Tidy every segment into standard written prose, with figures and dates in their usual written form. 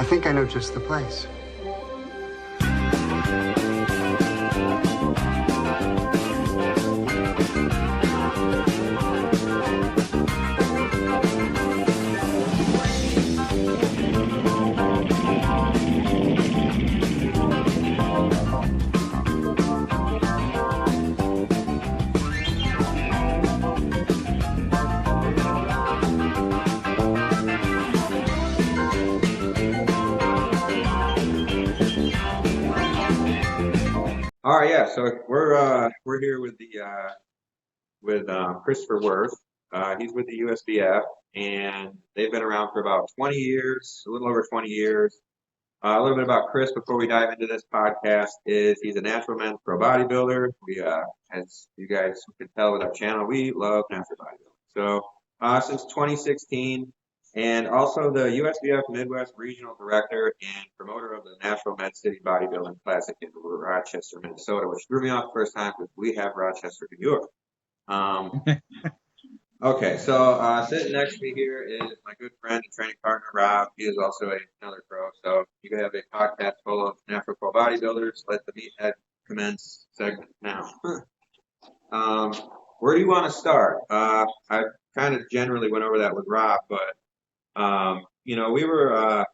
I think I know just the place. All right, yeah. So we're here with Christopher Worth. He's with the USBF, and they've been around for about 20 years, a little over 20 years. A little bit about Chris before we dive into this podcast is he's a natural men's pro bodybuilder. As you guys can tell with our channel, we love natural bodybuilding. So since 2016, and also the USBF Midwest Regional Director and promoter of the National Med City Bodybuilding Classic in Rochester, Minnesota, which threw me off the first time because we have Rochester, New York. Okay, so sitting next to me here is my good friend and training partner, Rob. He is also another pro. So you have a podcast full of natural pro bodybuilders. Let the meathead commence segment now. Where do you want to start? I kind of generally went over that with Rob, but we were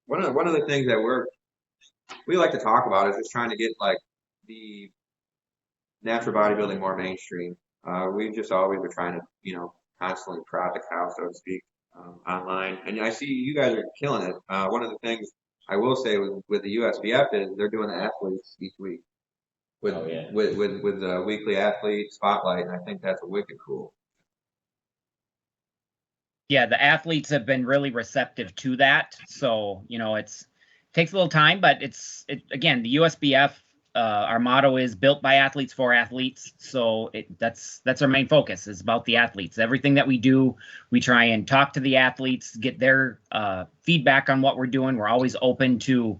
one of the things that we like to talk about is just trying to get like the natural bodybuilding more mainstream. We just always were trying to, constantly prod the cow, so to speak, online. And I see you guys are killing it. One of the things I will say with the USBF is they're doing the athletes each week with the weekly athlete spotlight, and I think that's wicked cool. Yeah, the athletes have been really receptive to that. So, it takes a little time, but again, the USBF, our motto is built by athletes for athletes. So that's our main focus is about the athletes. Everything that we do, we try and talk to the athletes, get their feedback on what we're doing. We're always open to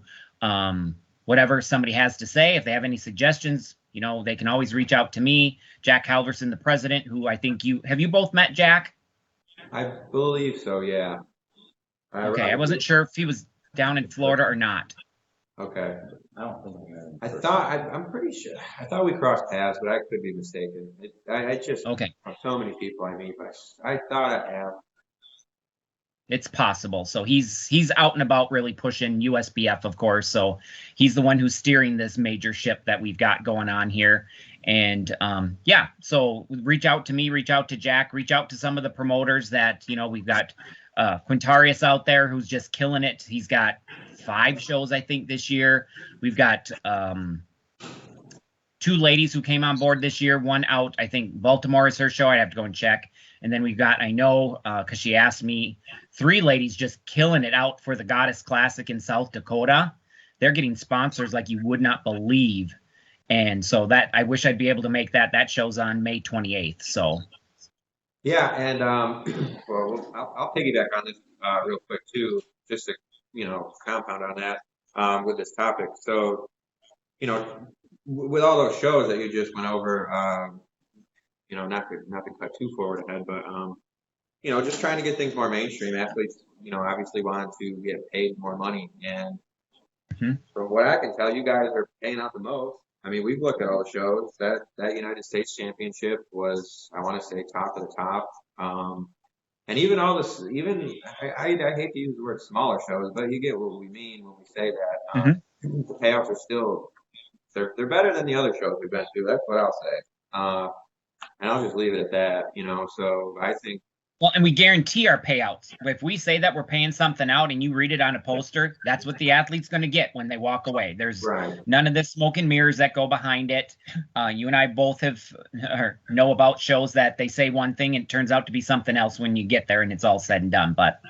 whatever somebody has to say. If they have any suggestions, they can always reach out to me, Jack Halverson, the president, who I think have you both met Jack? I believe so, yeah. Okay, I wasn't sure if he was down in Florida or not. Okay. I don't think I'm pretty sure. I thought we crossed paths, but I could be mistaken. I just okay. So many people I meet, but I thought I have. It's possible. So he's out and about really pushing USBF, of course. So he's the one who's steering this major ship that we've got going on here. And so reach out to me, reach out to Jack, reach out to some of the promoters that, we've got Quintarius out there who's just killing it. He's got 5 shows, I think, this year. We've got 2 ladies who came on board this year. One out, I think Baltimore is her show. I'd have to go and check. And then we've got, I know, because she asked me, 3 ladies just killing it out for the Goddess Classic in South Dakota. They're getting sponsors like you would not believe. And so that I wish I'd be able to make that. That show's on May 28th. So. Yeah, and well, I'll piggyback on this real quick too, just to compound on that with this topic. So, with all those shows that you just went over, not to cut too forward ahead, but just trying to get things more mainstream. Athletes, obviously want to get paid more money, and from what I can tell, you guys are paying out the most. I mean, we've looked at all the shows. That United States Championship was, I want to say, top of the top. And even all this, I hate to use the word smaller shows, but you get what we mean when we say that. The payouts are still, they're better than the other shows we've been to. That's what I'll say. And I'll just leave it at that, So I think. Well, and we guarantee our payouts. If we say that we're paying something out and you read it on a poster, that's what the athlete's going to get when they walk away. There's none of this smoke and mirrors that go behind it. You and I both know about shows that they say one thing and it turns out to be something else when you get there and it's all said and done. But,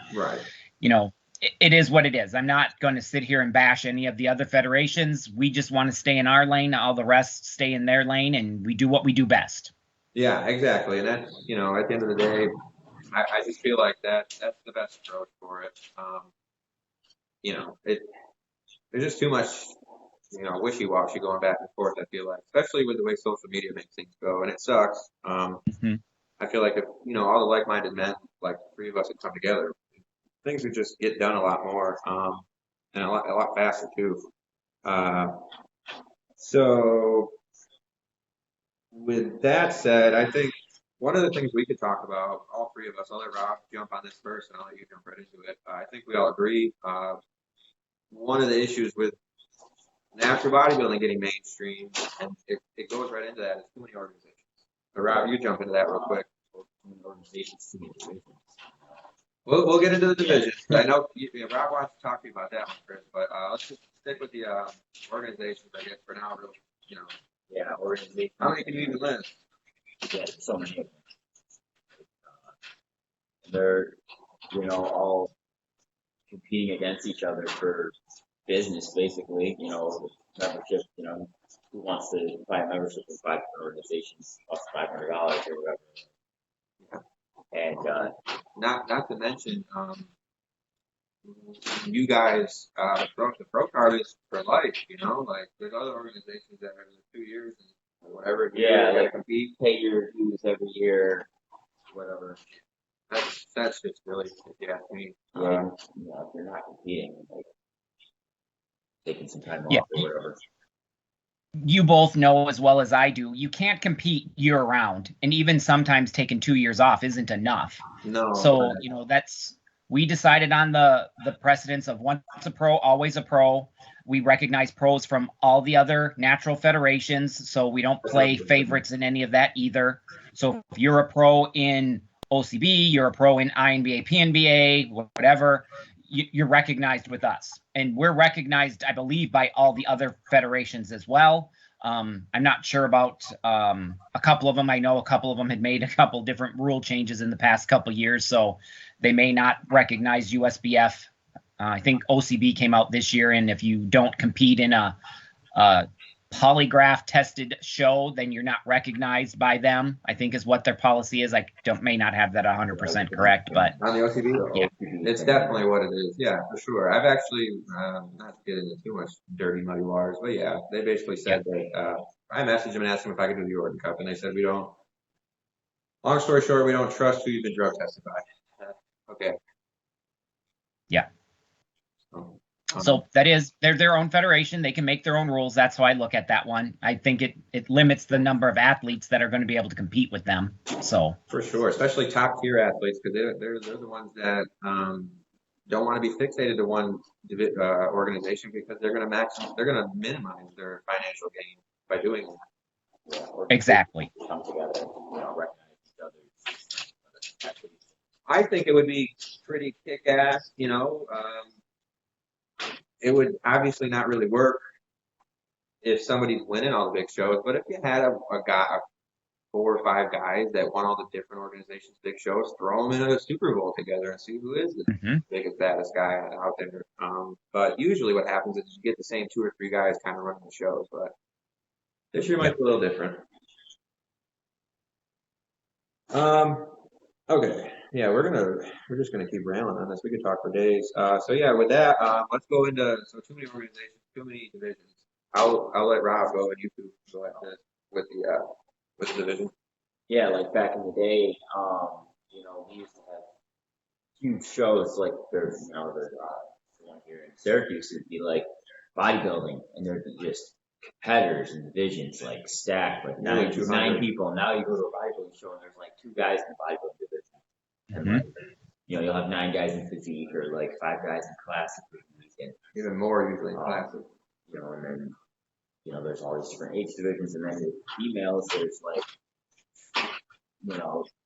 it is what it is. I'm not going to sit here and bash any of the other federations. We just want to stay in our lane. All the rest stay in their lane, and we do what we do best. Yeah, exactly. And that's, at the end of the day, I just feel like that's the best approach for it. There's just too much, wishy-washy going back and forth, I feel like, especially with the way social media makes things go, and it sucks. I feel like if, all the like-minded men, like 3 of us would come together, things would just get done a lot more. and a lot faster too. So with that said, I think one of the things we could talk about, all three of us, I'll let Rob jump on this first, and I'll let you jump right into it. I think we all agree. One of the issues with natural bodybuilding getting mainstream, and it goes right into that, is too many organizations. So Rob, you jump into that real quick. Organizations, too many divisions. We'll get into the divisions. I know Rob wants to talk to you about that one, Chris, but let's just stick with the organizations, I guess, for now. Real, you know. Yeah, organizations. How many can you even list? Yeah, so many of them. They're, all competing against each other for business, basically. Membership. Who wants to buy a membership in 5 different organizations, costs $500 or whatever. And not to mention, you guys, the pro card is for life. Like there's other organizations that are 2 years and whatever. Yeah, like compete. Pay your dues every year, whatever. That's just really, if you ask me. Yeah, if you're not competing, like taking some time Yeah. off or whatever. You both know as well as I do, you can't compete year round, and even sometimes taking 2 years off isn't enough. No. So, we decided on the precedence of once a pro, always a pro. We recognize pros from all the other natural federations, so we don't play favorites in any of that either. So if you're a pro in OCB, you're a pro in INBA, PNBA, whatever, you're recognized with us. And we're recognized, I believe, by all the other federations as well. I'm not sure about a couple of them. I know a couple of them had made a couple different rule changes in the past couple years, so they may not recognize USBF. I think OCB came out this year, and if you don't compete in a polygraph tested show, then you're not recognized by them, I think is what their policy is. I may not have that 100% correct, but on the OCB, yeah, it's definitely what it is. Yeah, for sure. I've actually not to get into too much dirty muddy waters, but yeah, they basically said that I messaged them and asked them if I could do the Orton Cup, and they said we don't. Long story short, we don't trust who you've been drug tested by. Okay. Yeah. So that is, they're their own federation. They can make their own rules. That's how I look at that one. I think it limits the number of athletes that are going to be able to compete with them. So for sure, especially top tier athletes, because they're the ones that don't want to be fixated to one organization, because they're going to minimize their financial gain by doing that. Yeah, exactly. Come together, recognize each other. I think it would be pretty kick-ass, it would obviously not really work if somebody's winning all the big shows, but if you had a guy, 4 or 5 guys that won all the different organizations' big shows, throw them in a Super Bowl together and see who is the biggest, baddest guy out there. But usually what happens is you get the same 2 or 3 guys kind of running the shows, but this year might be a little different. Okay. Yeah, we're just gonna keep railing on this. We could talk for days. So yeah, with that, let's go into too many organizations, too many divisions. I'll let Rob go and you two go at this with the division. Yeah, like back in the day, we used to have huge shows like there's one here in Syracuse. It'd be like bodybuilding, and there'd be just competitors and divisions like stacked, like 9 people. Now you go to a bodybuilding show and there's like 2 guys in the bodybuilding division. And you'll have 9 guys in physique or like 5 guys in classic, and even more usually in classic. And then there's all these different age divisions, and then with females there's like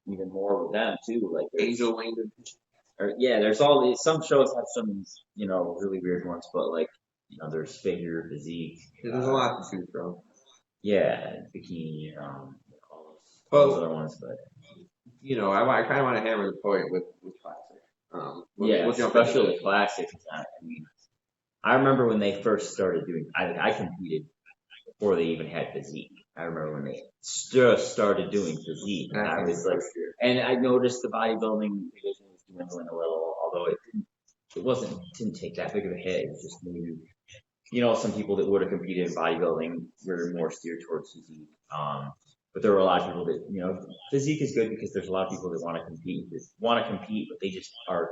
even more with them too, like Angel Wayne. Or yeah, there's all these. Some shows have some really weird ones, but like there's figure, physique. There's a lot to choose from. Yeah, bikini, all those other ones, but I kind of want to hammer the point with classic. We'll especially with classic. I remember when they first started doing. I competed before they even had physique. I remember when they just started doing physique, and I was like, and I noticed the bodybuilding division was dwindling a little, although it didn't take that big of a hit. It was just maybe, some people that would have competed in bodybuilding were more steered towards physique. But there were a lot of people that, physique is good because there's a lot of people that want to compete, but they just are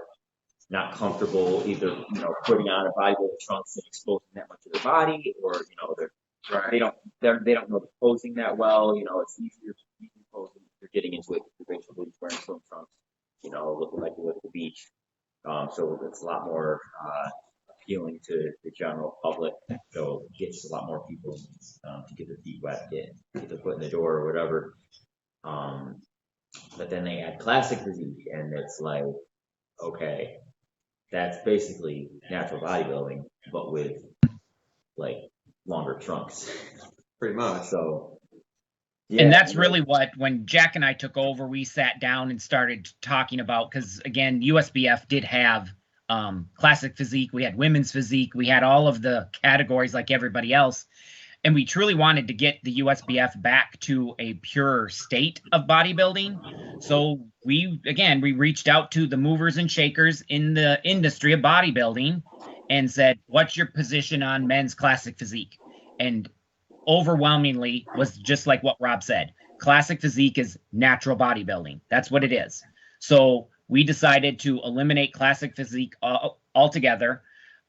not comfortable either, putting on a bodybuilder trunks and exposing that much of their body, or they don't know the posing that well. It's easier posing if you're getting into it. You're basically wearing swim trunks, looking like you live at the beach. So it's a lot more appealing to the general public. So it gets a lot more people to get their feet wet, get their foot in the door or whatever. But then they add classic physique, and it's like, okay, that's basically natural bodybuilding, but with like longer trunks. Pretty much. So, and that's really what, when Jack and I took over, we sat down and started talking about, because again, USBF did have classic physique, we had women's physique, we had all of the categories like everybody else. And we truly wanted to get the USBF back to a pure state of bodybuilding. So we reached out to the movers and shakers in the industry of bodybuilding and said, what's your position on men's classic physique? And overwhelmingly was just like what Rob said. Classic physique is natural bodybuilding. That's what it is. So we decided to eliminate classic physique altogether.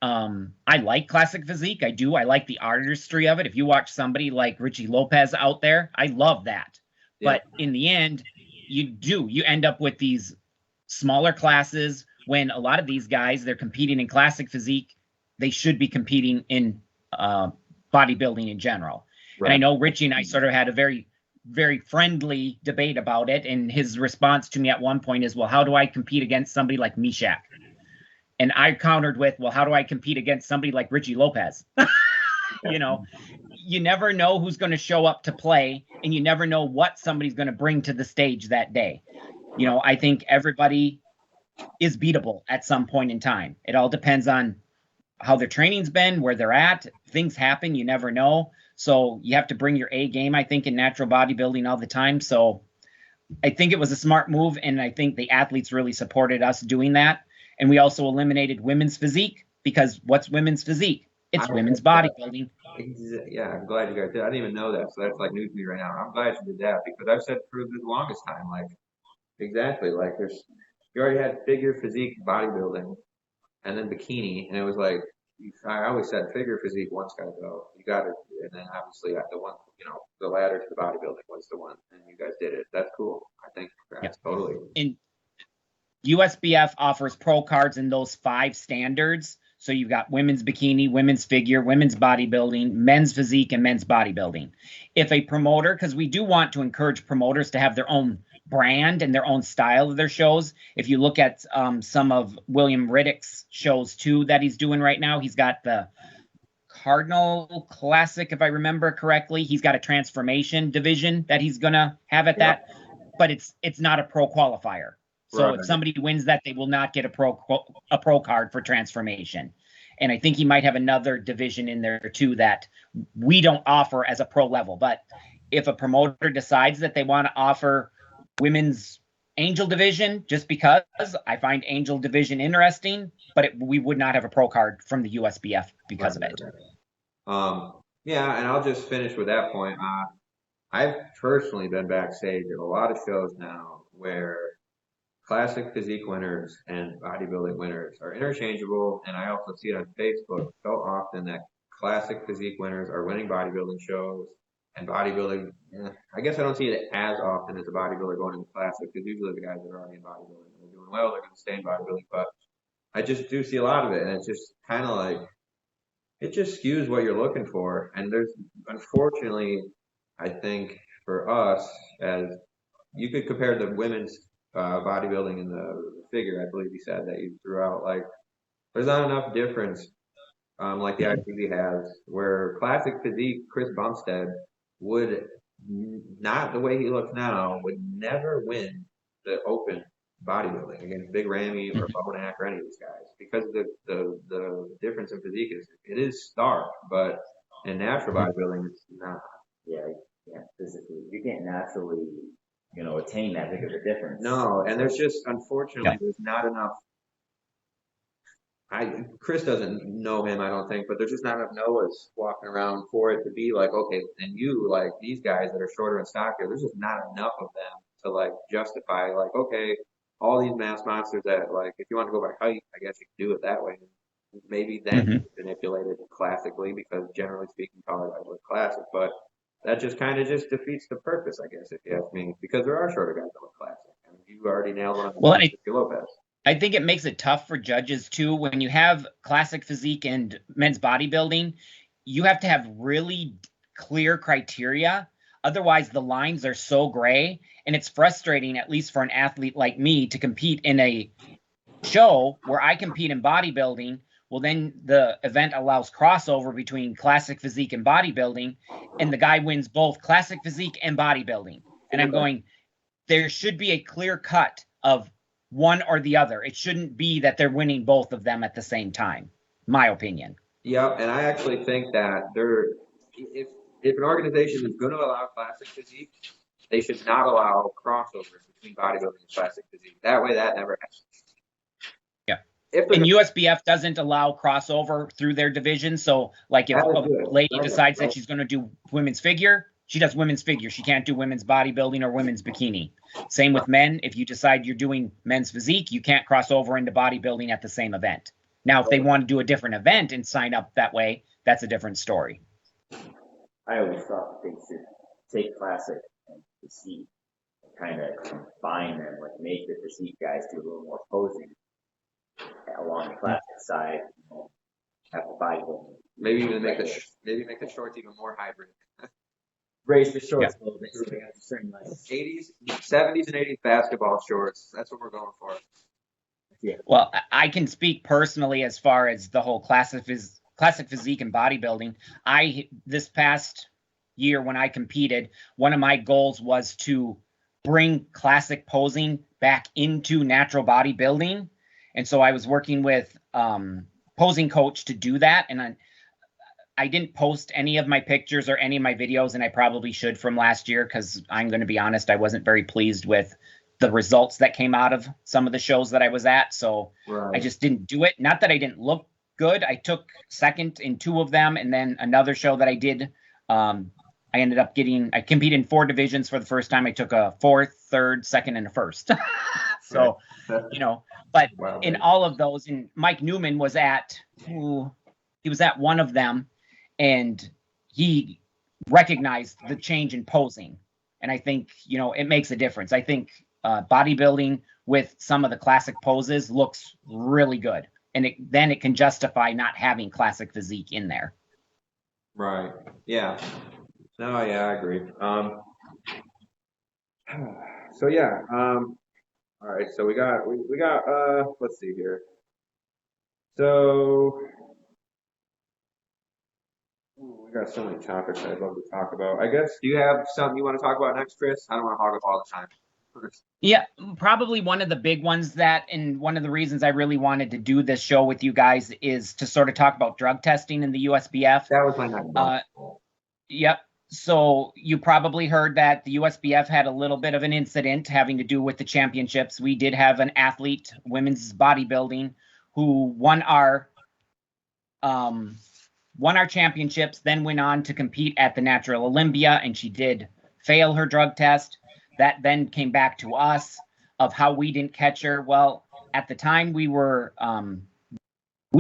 I like classic physique. I do. I like the artistry of it. If you watch somebody like Richie Lopez out there, I love that. Yeah. But in the end, you end up with these smaller classes when a lot of these guys, they're competing in classic physique. They should be competing in bodybuilding in general. Right. And I know Richie and I sort of had a very, very friendly debate about it. And his response to me at one point is, well, how do I compete against somebody like Mishak? And I countered with, well, how do I compete against somebody like Richie Lopez? You never know who's going to show up to play, and you never know what somebody's going to bring to the stage that day. I think everybody is beatable at some point in time. It all depends on how their training's been, where they're at. Things happen. You never know. So you have to bring your A game, I think, in natural bodybuilding all the time. So I think it was a smart move, and I think the athletes really supported us doing that. And we also eliminated women's physique, because what's women's physique? It's women's bodybuilding. Yeah, I'm glad you guys did. I didn't even know that, so that's like news to me right now. I'm glad you did that, because I've said for the longest time, like, exactly, like you already had figure physique bodybuilding, and then bikini, and it was like, I always said figure physique one's got to go. You got to, and then obviously the one, the ladder to the bodybuilding was the one, and you guys did it. That's cool. I think that's totally. And USBF offers pro cards in those 5 standards. So you've got women's bikini, women's figure, women's bodybuilding, men's physique, and men's bodybuilding. If a promoter, because we do want to encourage promoters to have their own brand and their own style of their shows. If you look at some of William Riddick's shows too that he's doing right now, he's got the Cardinal Classic, if I remember correctly. He's got a transformation division that he's gonna have at that, but it's not a pro qualifier. So if somebody wins that, they will not get a pro card for transformation. And I think he might have another division in there too that we don't offer as a pro level. But if a promoter decides that they want to offer women's angel division, just because I find angel division interesting, but we would not have a pro card from the USBF because of it. Yeah, and I'll just finish with that point. I've personally been backstage at a lot of shows now where classic physique winners and bodybuilding winners are interchangeable, and I also see it on Facebook so often that classic physique winners are winning bodybuilding shows, and bodybuilding, I guess I don't see it as often as a bodybuilder going into classic, because usually the guys that are already in bodybuilding, they're doing well, they're going to stay in bodybuilding, but I just do see a lot of it, and it's just kind of like, it just skews what you're looking for, and there's, unfortunately, I think for us, as you could compare the women's bodybuilding and the figure, I believe you said that you threw out, like, there's not enough difference like the ITV has, where classic physique Chris Bumstead would not, the way he looks now, would never win the open bodybuilding against Big Ramy or Bonac or any of these guys, because the difference in physique is stark, but in natural bodybuilding it's not. Yeah, physically you can't naturally attain that big of a difference. No, and there's just, unfortunately, there's not enough. Chris doesn't know him, I don't think, but there's just not enough Noahs walking around for it to be like, okay, and you, like, these guys that are shorter and stockier, there's just not enough of them to, like, justify, like, okay, all these mass monsters that, like, if you want to go by height, I guess you can do it that way. Maybe then you can manipulate it classically, because generally speaking, taller guys look classic. But that just kind of just defeats the purpose, I guess, if you ask me, because there are shorter guys that look classic. And you already nailed it on the Well, Lopez. I think it makes it tough for judges too. When you have classic physique and men's bodybuilding, you have to have really clear criteria. Otherwise, the lines are so gray, and it's frustrating, at least for an athlete like me, to compete in a show where I compete in bodybuilding. Well, then the event allows crossover between classic physique and bodybuilding, and the guy wins both classic physique and bodybuilding. And I'm going, there should be a clear cut of one or the other. It shouldn't be that they're winning both of them at the same time, my opinion. Yeah, and I actually think that if an organization is going to allow classic physique, they should not allow crossovers between bodybuilding and classic physique. That way, that never happens. Yeah. And USBF doesn't allow crossover through their division. So, like, if a lady decides that she's going to do women's figure, she does women's figure. She can't do women's bodybuilding or women's bikini. Same with men. If you decide you're doing men's physique, you can't cross over into bodybuilding at the same event. Now, if they want to do a different event and sign up that way, that's a different story. I always thought they should take classic and physique and kind of combine them, like make the physique guys do a little more posing along the classic side, have the bodybuilding. Maybe even make the shorts even more hybrid. Raise the shorts a little bit. 80s, 70s, and 80s basketball shorts. That's what we're going for. Yeah. Well, I can speak personally as far as the whole classic physique and bodybuilding. This past year when I competed, one of my goals was to bring classic posing back into natural bodybuilding. And so I was working with posing coach to do that. And I didn't post any of my pictures or any of my videos, and I probably should, from last year, because I'm going to be honest, I wasn't very pleased with the results that came out of some of the shows that I was at. So I just didn't do it. Not that I didn't look good. I took second in 2 of them. And then another show that I did, I ended up I competed in 4 divisions for the first time. I took a 4th, 3rd, 2nd, and a 1st. So, but in all of those, and Mike Newman was at one of them, and he recognized the change in posing. And I think, it makes a difference. I think bodybuilding with some of the classic poses looks really good. And then it can justify not having classic physique in there. Right. Yeah. No, yeah, I agree. So yeah. All right. So we got let's see here. So we got so many topics I'd love to talk about. I guess, do you have something you want to talk about next, Chris? I don't want to hog up all the time. Yeah, probably one of the big ones and one of the reasons I really wanted to do this show with you guys is to sort of talk about drug testing in the USBF. That was my next one. Yep. So you probably heard that the USBF had a little bit of an incident having to do with the championships. We did have an athlete, women's bodybuilding, who won our championships, then went on to compete at the Natural Olympia, and she did fail her drug test. That then came back to us of how we didn't catch her. Well, at the time we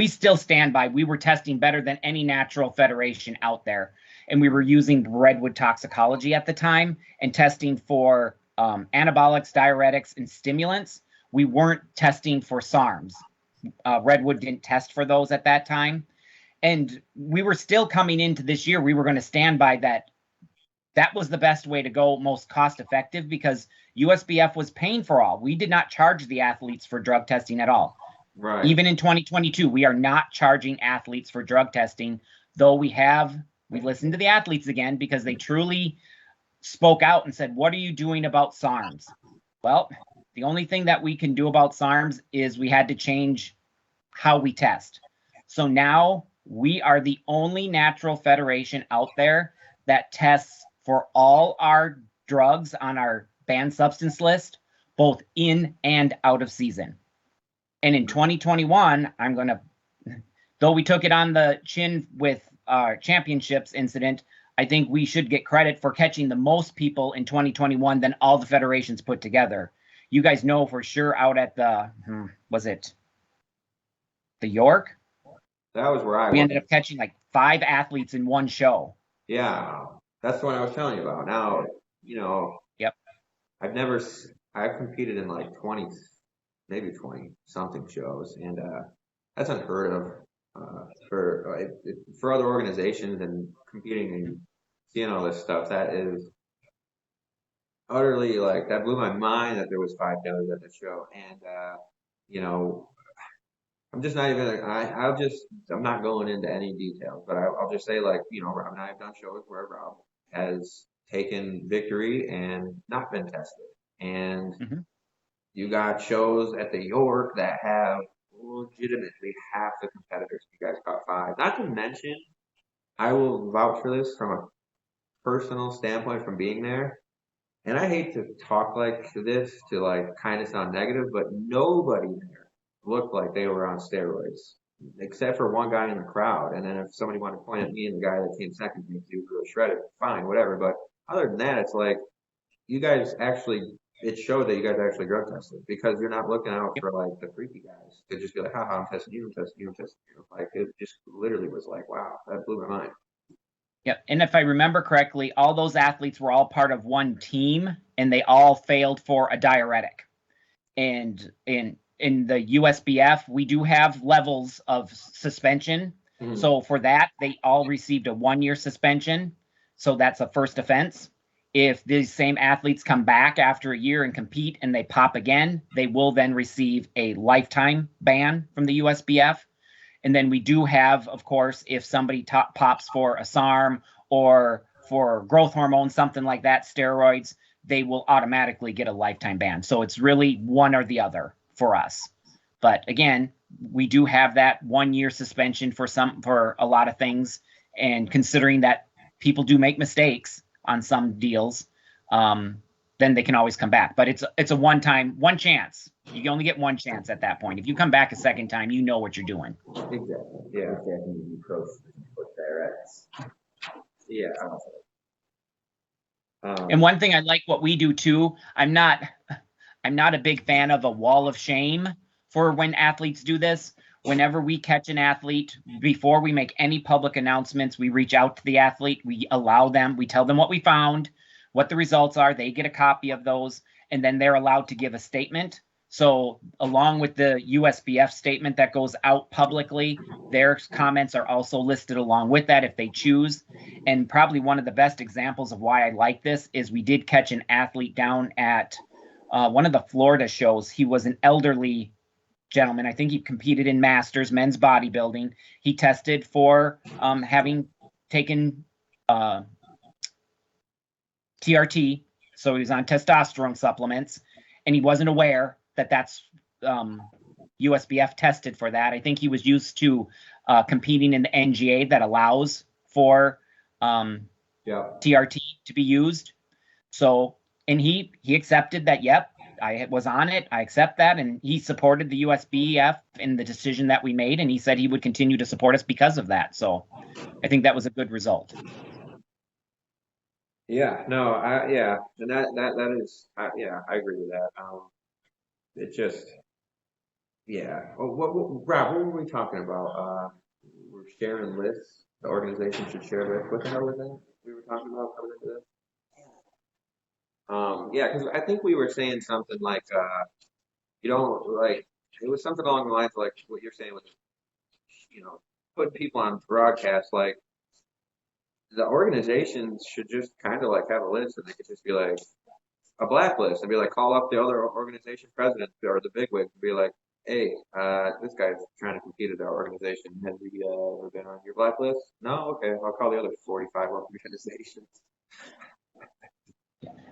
still stand by, we were testing better than any natural federation out there. And we were using redwood toxicology at the time and testing for anabolics, diuretics, and stimulants. We weren't testing for SARMs. Redwood didn't test for those at that time. And we were still coming into this year, we were going to stand by that. That was the best way to go, most cost effective, because USBF was paying for all. We did not charge the athletes for drug testing at all. Right. Even in 2022, we are not charging athletes for drug testing, though we listened to the athletes again, because they truly spoke out and said, what are you doing about SARMs? Well, the only thing that we can do about SARMs is we had to change how we test. So now we are the only natural federation out there that tests for all our drugs on our banned substance list, both in and out of season. And in 2021, though we took it on the chin with our championships incident, I think we should get credit for catching the most people in 2021 than all the federations put together. you guys know for sure out at the, was it the York? That was where I We was. ended up catching like 5 athletes in one show. Yeah, that's the one I was telling you about. Now, Yep. I've competed in like 20, maybe 20 something shows, and that's unheard of for other organizations and competing and seeing all this stuff. That is utterly like that blew my mind that there was 5 killers at the show, and I'm just not even. I'm not going into any details, but I'll just say like Rob and I have done shows where Rob has taken victory and not been tested, and you got shows at the York that have legitimately half the competitors. You guys caught 5. Not to mention, I will vouch for this from a personal standpoint from being there. And I hate to talk like this to like kind of sound negative, but nobody there looked like they were on steroids, except for one guy in the crowd. And then if somebody wanted to point at me and the guy that came second to me, he was really shredded, fine, whatever. But other than that, it's like you guys actually, it showed that you guys actually drug tested because you're not looking out for like the freaky guys to just be like, haha, I'm testing you, I'm testing you, I'm testing you. Like it just literally was like, wow, that blew my mind. Yep. And if I remember correctly, all those athletes were all part of one team and they all failed for a diuretic. And in the USBF, we do have levels of suspension. So for that, they all received a 1-year suspension. So that's a first offense. If these same athletes come back after a year and compete and they pop again, they will then receive a lifetime ban from the USBF. And then we do have, of course, if somebody pops for a SARM or for growth hormone, something like that, steroids, they will automatically get a lifetime ban. So it's really one or the other for us. But again, we do have that 1-year suspension for a lot of things. And considering that people do make mistakes on some deals, then they can always come back. But it's a one chance. You only get one chance at that point. If you come back a second time, you know what you're doing. Exactly. Yeah. Yeah. And one thing I like what we do too, I'm not a big fan of a wall of shame for when athletes do this. Whenever we catch an athlete, before we make any public announcements, we reach out to the athlete, we tell them what we found, what the results are, they get a copy of those, and then they're allowed to give a statement. So along with the USBF statement that goes out publicly, their comments are also listed along with that if they choose. And probably one of the best examples of why I like this is we did catch an athlete down at one of the Florida shows. He was an elderly gentleman. I think he competed in Masters, men's bodybuilding. He tested for having taken TRT, so he was on testosterone supplements, and he wasn't aware that that's USBF tested for that. I think he was used to competing in the NGA that allows for TRT to be used. So, and he accepted that, yep, I was on it, I accept that, and he supported the USBF in the decision that we made, and he said he would continue to support us because of that. So I think that was a good result. Yeah, no, and that is, I agree with that. It just, yeah. Oh, Rob, what were we talking about? We're sharing lists. The organization should share lists. What the hell was that we were talking about coming into this? Yeah, because I think we were saying something like, like it was something along the lines of like what you're saying with, putting people on broadcast. Like the organizations should just kind of like have a list, and they could just be like a blacklist and be like, call up the other organization presidents or the bigwigs and be like, hey, this guy's trying to compete at our organization. Has he ever been on your blacklist? No? Okay, I'll call the other 45 organizations.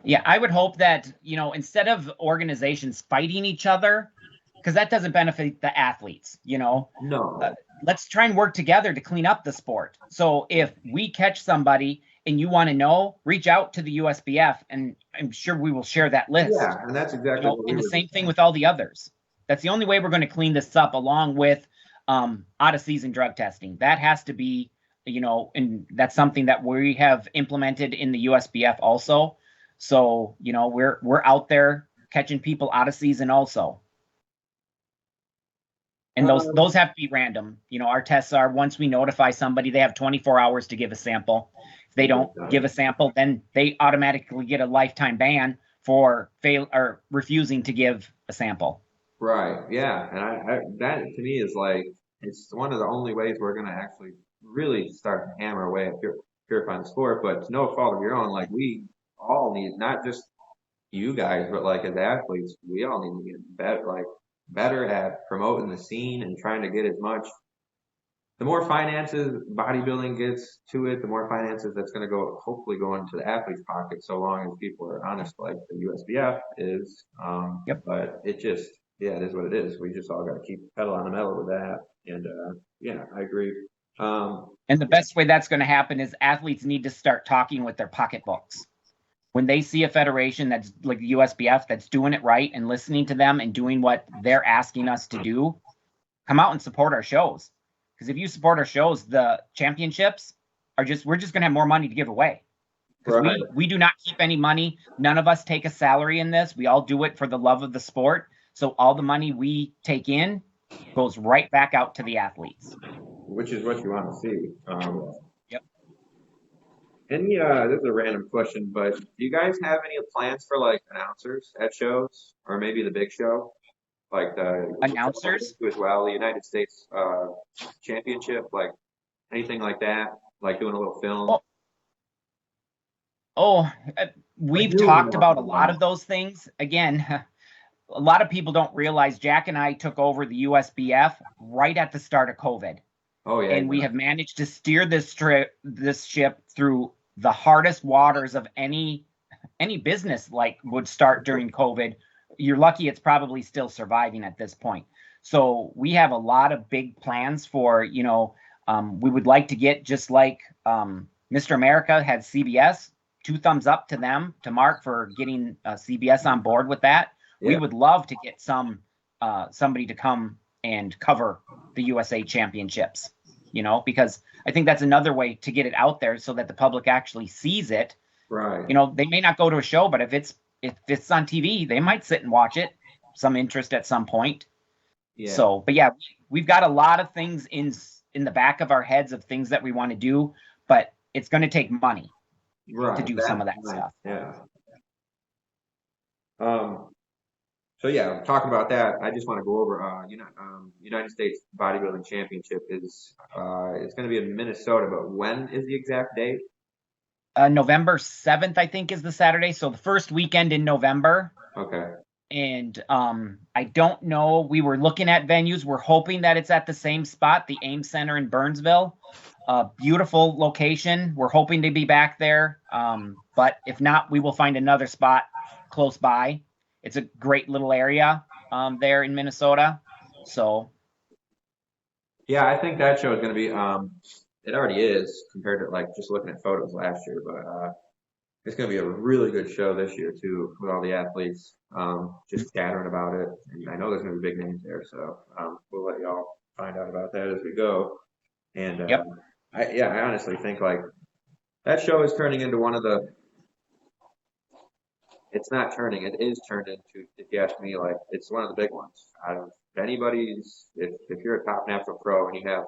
Yeah, I would hope that, instead of organizations fighting each other, because that doesn't benefit the athletes, No. Let's try and work together to clean up the sport. So if we catch somebody and you want to know, reach out to the USBF, and I'm sure we will share that list. Yeah, and that's exactly what we and the were same thing with all the others. That's the only way we're going to clean this up, along with out-of-season drug testing. That has to be, and that's something that we have implemented in the USBF also. So, we're out there catching people out of season also. And those have to be random. You know, our tests are, once we notify somebody, they have 24 hours to give a sample. If they don't give a sample, then they automatically get a lifetime ban for refusing to give a sample. Right. Yeah. And I that to me is like, it's one of the only ways we're going to actually really start to hammer away at purifying the sport. But to no fault of your own, like we all need, not just you guys, but like as athletes, we all need to get better at promoting the scene and trying to get as much. The more finances bodybuilding gets to it, the more finances that's going to hopefully go into the athlete's pocket, so long as people are honest, like the USBF is. Yep. But it just, yeah, it is what it is. We just all got to keep pedal on the metal with that. And yeah, I agree. And the best way that's going to happen is athletes need to start talking with their pocketbooks. When they see a federation that's like the USBF that's doing it right and listening to them and doing what they're asking us to do, come out and support our shows. Because if you support our shows, the championships we're just going to have more money to give away. Because Right. we do not keep any money. None of us take a salary in this. We all do it for the love of the sport. So all the money we take in goes right back out to the athletes. Which is what you want to see. Yep. This is a random question, but do you guys have any plans for like announcers at shows, or maybe the big show, like the Announcers as well, the United States Championship, like anything like that, like doing a little film? We've talked about a lot of those things. Again, a lot of people don't realize Jack and I took over the USBF right at the start of COVID. Oh yeah. And we have managed to steer this ship through the hardest waters of any business like would start during COVID. You're lucky it's probably still surviving at this point. So we have a lot of big plans for, we would like to get, just like Mr. America had CBS, 2 thumbs up to them, to Mark, for getting CBS on board with that. Yeah. We would love to get somebody to come and cover the USA Championships, because I think that's another way to get it out there so that the public actually sees it. Right. They may not go to a show, but if it's on TV, they might sit and watch it, some interest at some point. Yeah. So, but yeah, we've got a lot of things in the back of our heads of things that we want to do, but it's going to take money to do some of that stuff. Yeah. So yeah, talking about that, I just want to go over, United States Bodybuilding Championship is it's going to be in Minnesota, but when is the exact date? November 7th, I think, is the Saturday. So the first weekend in November. Okay. And I don't know. We were looking at venues. We're hoping that it's at the same spot, the Ames Center in Burnsville. Beautiful location. We're hoping to be back there. But if not, we will find another spot close by. It's a great little area there in Minnesota. So. Yeah, I think that show is going to be, it already is compared to like just looking at photos last year, but it's going to be a really good show this year too, with all the athletes just scattering about it. And I know there's going to be big names there, so we'll let y'all find out about that as we go. And yep. I honestly think like that show is turning into one of the. It's not turning. It is turned into, if you ask me, like it's one of the big ones. If you're a top natural pro and you have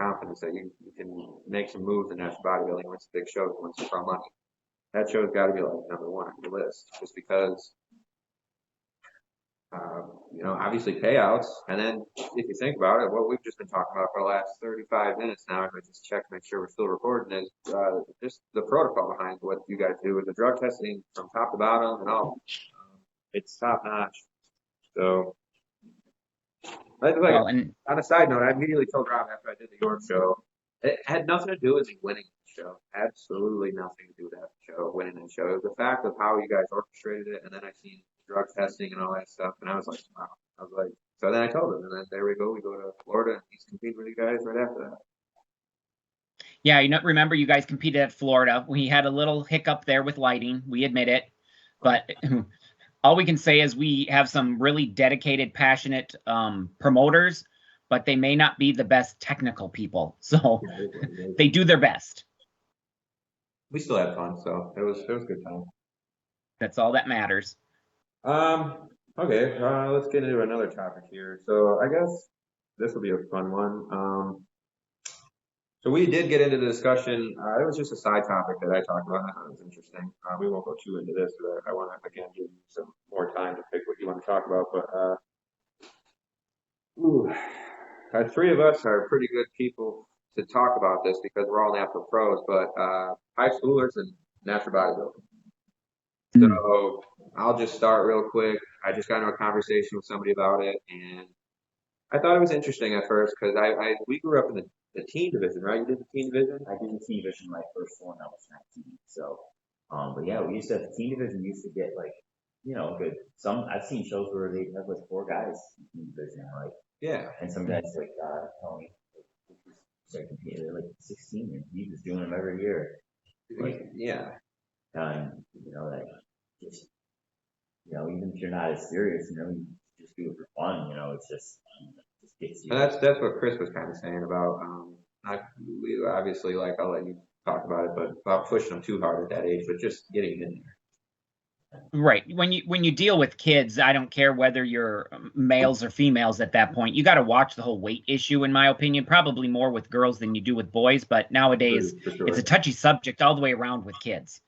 confidence that you can make some moves in natural bodybuilding, win some big shows, win some pro money, that show's got to be like number one on your list, just because, obviously payouts. And then if you think about it, what we've just been talking about for the last 35 minutes now, and I just check to make sure we're still recording, is just the protocol behind what you guys do with the drug testing from top to bottom and all. It's top notch. So, on a side note, I immediately told Rob after I did the York show, it had nothing to do with me winning the show. Absolutely nothing to do with that show, winning the show. It was the fact of how you guys orchestrated it, and then I seen drug testing and all that stuff, and I was like, wow. So then I told him, and then there we go. We go to Florida, and he's competing with you guys right after that. Yeah, remember you guys competed at Florida. We had a little hiccup there with lighting. We admit it, but all we can say is we have some really dedicated, passionate promoters, but they may not be the best technical people. So they do their best. We still had fun, so it was a good time. That's all that matters. Okay, let's get into another topic here. So I guess this will be a fun one. So we did get into the discussion. It was just a side topic that I talked about. I thought it was interesting. We won't go too into this. I want to again give you some more time to pick what you want to talk about. But three of us are pretty good people to talk about this because we're all natural pros. But high schoolers and natural bodybuilding. So I'll just start real quick. I just got into a conversation with somebody about it, and I thought it was interesting at first because we grew up in the teen division, right? You did the teen division? I did the teen division my first one. I was 19. So, but yeah, we used to have the teen division. Used to get like, good. I've seen shows where they have like 4 guys in teen division, like, Yeah. and some guys like Tony, started competing at like 16, and he was doing them every year. Like, Yeah. That just, even if you're not as serious, you just do it for fun. It's just gets you. And that's what Chris was kind of saying about. We obviously like I'll let you talk about it, but about pushing them too hard at that age, but just getting in there. Right. When you deal with kids, I don't care whether you're males or females at that point. You got to watch the whole weight issue, in my opinion. Probably more with girls than you do with boys, but nowadays For sure. it's a touchy subject all the way around with kids.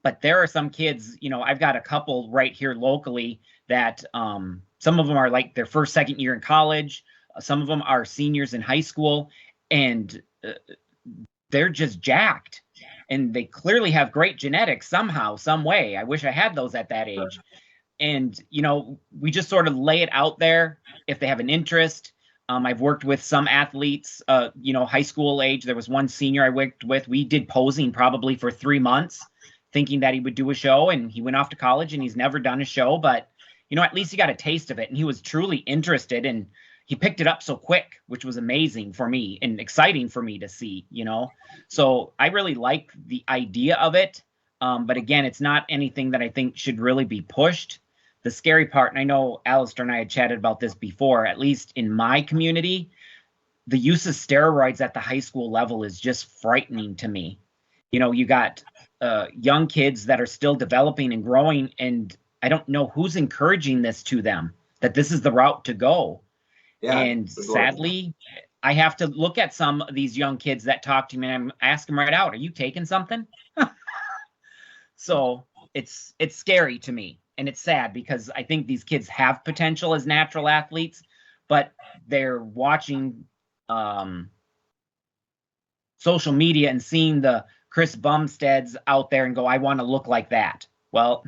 But there are some kids, I've got a couple right here locally that some of them are like their first, second year in college. Some of them are seniors in high school, and they're just jacked. And they clearly have great genetics somehow, some way. I wish I had those at that age. And, we just sort of lay it out there if they have an interest. I've worked with some athletes, high school age. There was one senior I worked with. We did posing probably for 3 months, thinking that he would do a show, and he went off to college and he's never done a show, but at least he got a taste of it, and he was truly interested, and he picked it up so quick, which was amazing for me and exciting for me to see. So I really like the idea of it, but again, it's not anything that I think should really be pushed. The scary part, and I know Alistair and I had chatted about this before, at least in my community, the use of steroids at the high school level is just frightening to me. You got young kids that are still developing and growing, and I don't know who's encouraging this to them, that this is the route to go. Yeah. And sadly, I have to look at some of these young kids that talk to me, and I ask them right out, are you taking something? So it's scary to me, and it's sad because I think these kids have potential as natural athletes, but they're watching social media and seeing the Chris Bumsteads out there and go, I want to look like that. Well,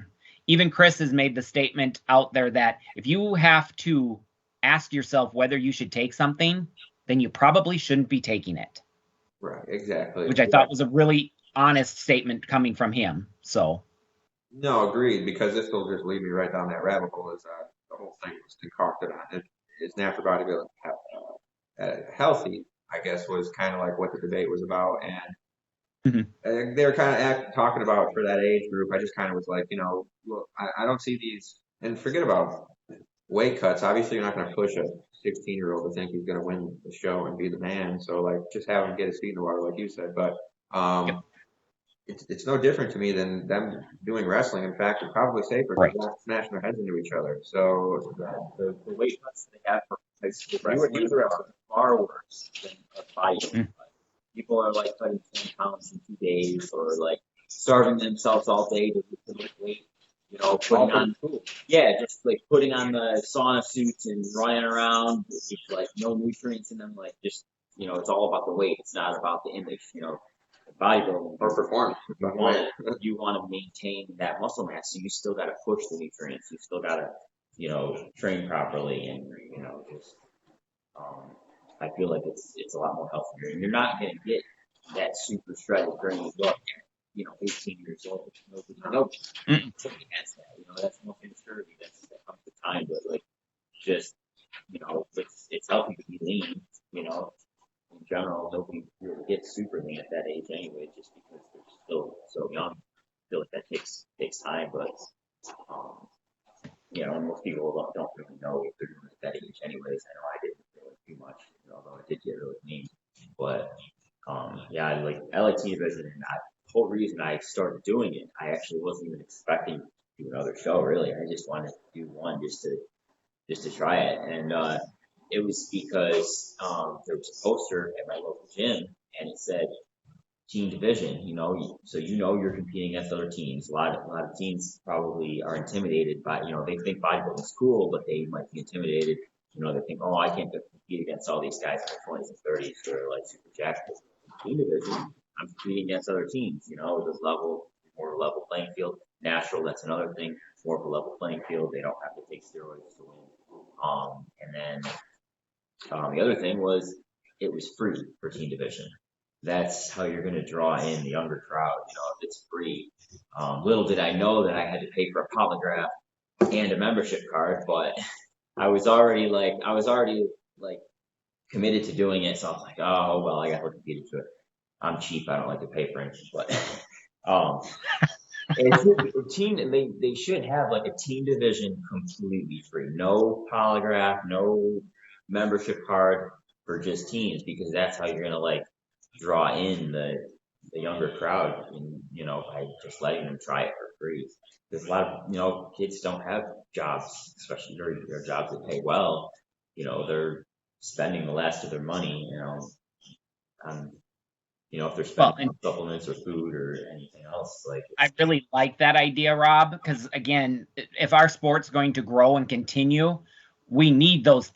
even Chris has made the statement out there that if you have to ask yourself whether you should take something, then you probably shouldn't be taking it. Right, exactly. Which I thought was a really honest statement coming from him. So. No, agreed, because this will just lead me right down that rabbit hole. Is the whole thing was concocted on it? Is natural bodybuilding healthy? I guess was kind of like what the debate was about, and they were kind of talking about for that age group. I just kind of was like, look, I don't see these, and forget about weight cuts. Obviously, you're not going to push a 16-year-old to think he's going to win the show and be the man. So, like, just have him get his feet in the water, like you said. But it's no different to me than them doing wrestling. In fact, it's probably safer because they're not smashing their heads into each other. So the weight cuts they have for high school wrestling are far worse than a bodybuilding. People are like cutting 10 pounds in 2 days, or like starving themselves all day to lift weight. Putting on, just like putting on the sauna suits and running around with like no nutrients in them. Like just, it's all about the weight. It's not about the image. Bodybuilding or performance. You want to maintain that muscle mass, so you still got to push the nutrients. You still got to, train properly, and just. I feel like it's a lot more healthier, and you're not going to get that super shredded brain look at 18 years old. Nobody has that. That's nothing scurvy. That comes with time, but like just it's healthy to be lean. In general, nobody really gets super lean at that age anyway, just because they're still so young. I feel like that takes time, but most people don't really know what they're doing at that age anyways. I know I didn't really too much, although I did get really lean. But I like teen division, and the whole reason I started doing it, I actually wasn't even expecting do another show. Really, I just wanted to do one just to try it, and it was because there was a poster at my local gym, and it said team division. So you're competing against other teams. A lot of teams probably are intimidated by, they think bodybuilding's cool, but they might be intimidated. They think, oh, I can't compete against all these guys in their 20s and 30s who are like super jacked. Team division, I'm competing against other teams. This more level playing field. Natural, that's another thing. More of a level playing field. They don't have to take steroids to win. And then the other thing was it was free for team division. That's how you're going to draw in the younger crowd. If it's free. Little did I know that I had to pay for a polygraph and a membership card, but I was already committed to doing it. So I was like, oh well, I got to look into it. I'm cheap. I don't like to pay for anything, but um, they should have like a team division completely free, no polygraph, no membership card for just teams, because that's how you're gonna draw in the younger crowd, and by just letting them try it for free. Because a lot of kids don't have jobs, especially their jobs that pay well. They're spending the last of their money, on if they're Well, spending on supplements or food or anything else. I really like that idea, Rob, because again, if our sport's going to grow and continue, we need those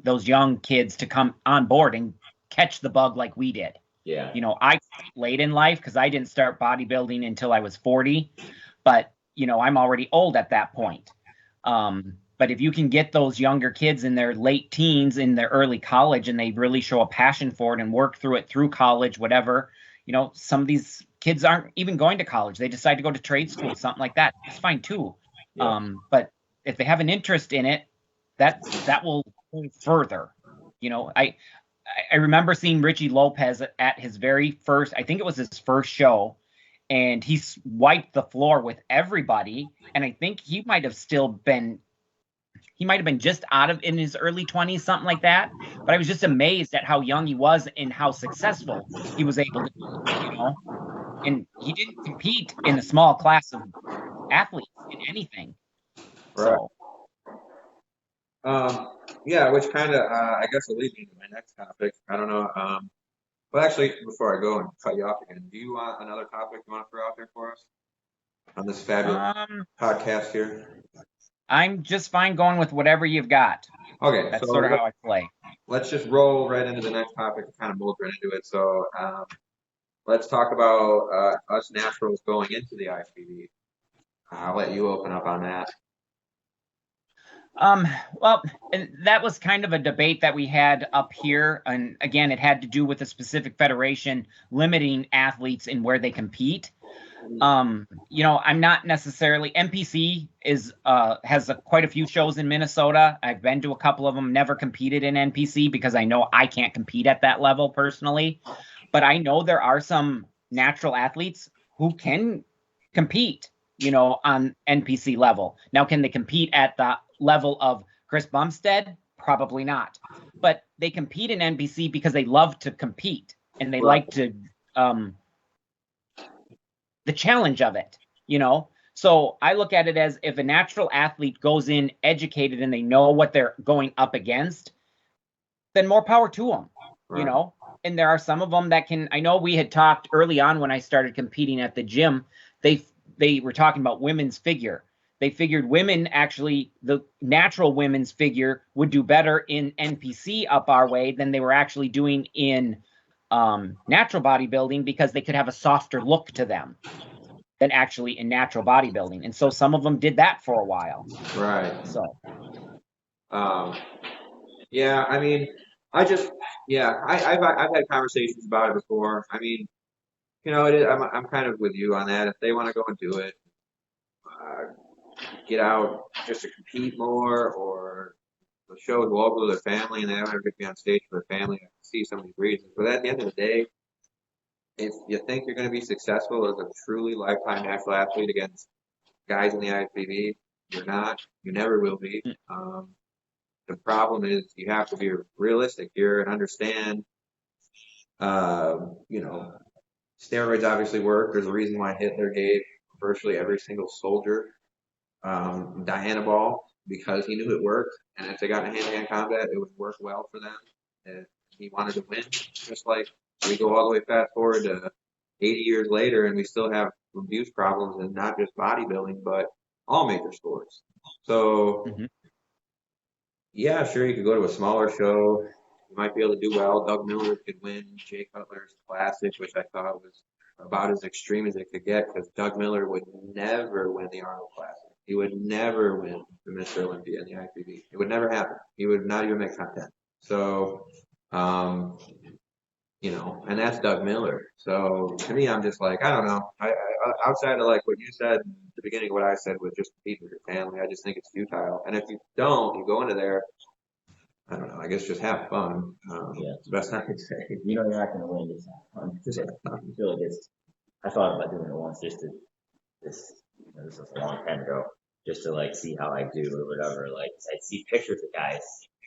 those young kids to come on board and catch the bug like we did. Yeah. I late in life because I didn't start bodybuilding until I was 40, but I'm already old at that point. But if you can get those younger kids in their late teens, in their early college, and they really show a passion for it and work through it through college, whatever, some of these kids aren't even going to college. They decide to go to trade school, something like that. It's fine too. Yeah. But if they have an interest in it, that will go further. I remember seeing Richie Lopez at his very first, I think it was his first show, and he wiped the floor with everybody. And I think he might have been just out of in his early 20s, something like that. But I was just amazed at how young he was and how successful he was able to be, And he didn't compete in a small class of athletes in anything. Right. So. Yeah, which kind of, I guess, will lead me to my next topic. I don't know. Well, actually, before I go and cut you off again, do you want another topic you want to throw out there for us on this fabulous podcast here? I'm just fine going with whatever you've got. Okay, that's sort of how I play. Let's just roll right into the next topic and kind of mold right into it. So let's talk about us naturals going into the IFBB. I'll let you open up on that. Well, and that was kind of a debate that we had up here. And again, it had to do with a specific federation limiting athletes in where they compete. I'm not necessarily, NPC has quite a few shows in Minnesota. I've been to a couple of them, never competed in NPC because I know I can't compete at that level personally. But I know there are some natural athletes who can compete, on NPC level. Now, can they compete at the level of Chris Bumstead? Probably not. But they compete in NPC because they love to compete and they like to the challenge of it, So I look at it as if a natural athlete goes in educated and they know what they're going up against, then more power to them, And there are some of them that can. I know we had talked early on when I started competing at the gym. They were talking about women's figure. They figured women actually, the natural women's figure would do better in NPC up our way than they were actually doing in natural bodybuilding because they could have a softer look to them than actually in natural bodybuilding. And so some of them did that for a while. Right. So. Yeah, I mean, I've had conversations about it before. I mean, I'm kind of with you on that. If they want to go and do it, get out just to compete more, or the show is local to their family and they don't have to be on stage for their family. I can see some of these reasons. But at the end of the day, if you think you're going to be successful as a truly lifetime natural athlete against guys in the IFBB, you're not. You never will be. The problem is you have to be realistic here and understand, steroids obviously work. There's a reason why Hitler gave virtually every single soldier Diana ball because he knew it worked, and if they got in hand-to-hand combat, it would work well for them. If he wanted to win, just like we go all the way fast forward to 80 years later, and we still have abuse problems, and not just bodybuilding, but all major sports. So, yeah, sure, you could go to a smaller show. You might be able to do well. Doug Miller could win Jay Cutler's Classic, which I thought was about as extreme as it could get, because Doug Miller would never win the Arnold Classic. He would never win the Mr. Olympia in the IFBB. It would never happen. He would not even make top 10. So, you know, and that's Doug Miller. So to me, I'm just like, I don't know. I outside of like what you said at the beginning, what I said was just compete with your family. I just think it's futile. And if you don't, you go into there, I don't know. I guess just have fun. Yeah. It's the best I can say. You know, you're not going to win. Just have fun. I feel like I thought about doing it once just to, this was a long time ago, just to like see how I do or whatever. Like, I'd see pictures of guys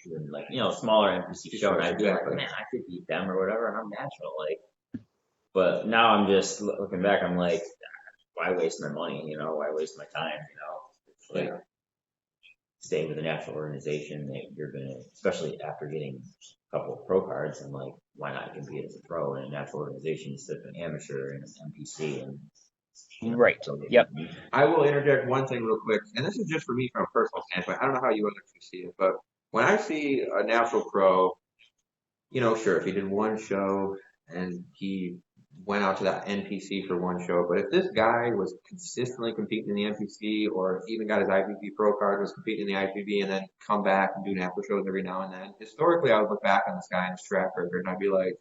doing like, you know, smaller NPC show, and I'd be like, man, I could beat them or whatever, and I'm natural. Like, but now I'm just looking back, I'm like, why waste my money? You know, why waste my time? You know, it's like, stay with an actual organization that you're gonna, especially after getting a couple of pro cards, and like, why not compete as a pro in a natural organization instead of an amateur and an NPC? And you know, Right. Yep. I will interject one thing real quick, and this is just for me from a personal standpoint. I don't know how you others see it, but when I see a natural pro, you know, sure, if he did one show and he went out to that NPC for one show, but if this guy was consistently competing in the NPC, or even got his IFBB pro card, was competing in the IFBB, and then come back and do natural shows every now and then, historically, I would look back on this guy and his track record, and I'd be like,